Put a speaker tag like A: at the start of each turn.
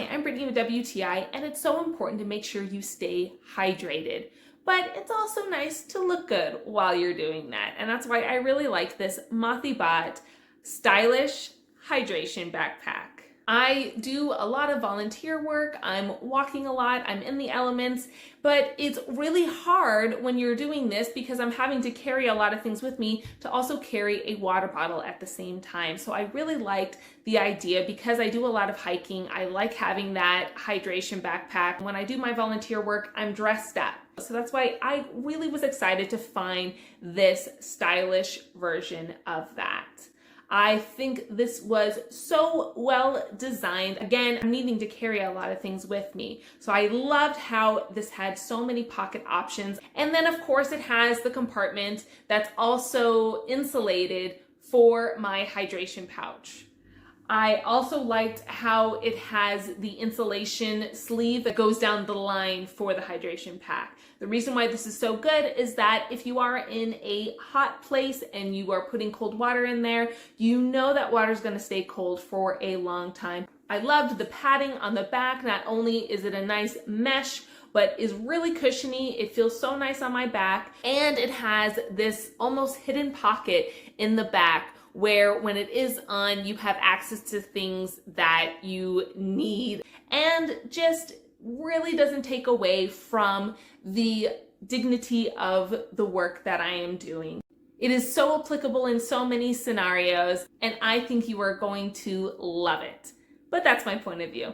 A: Hi, I'm Brittany with WTI, and it's so important to make sure you stay hydrated. But it's also nice to look good while you're doing that, and that's why I really like this Mothybot stylish hydration backpack. I do a lot of volunteer work, I'm walking a lot, I'm in the elements, but it's really hard when you're doing this because I'm having to carry a lot of things with me to also carry a water bottle at the same time. So I really liked the idea because I do a lot of hiking. I like having that hydration backpack. When I do my volunteer work, I'm dressed up. So that's why I really was excited to find this stylish version of that. I think this was so well designed. Again, I'm needing to carry a lot of things with me. So I loved how this had so many pocket options. And then of course it has the compartment that's also insulated for my hydration pouch. I also liked how it has the insulation sleeve that goes down the line for the hydration pack. The reason why this is so good is that if you are in a hot place and you are putting cold water in there, you know that water is going to stay cold for a long time. I loved the padding on the back. Not only is it a nice mesh, but is really cushiony. It feels so nice on my back. And it has this almost hidden pocket in the back where when it is on, you have access to things that you need, and just really doesn't take away from the dignity of the work that I am doing. It is so applicable in so many scenarios, and I think you are going to love it. But that's my point of view.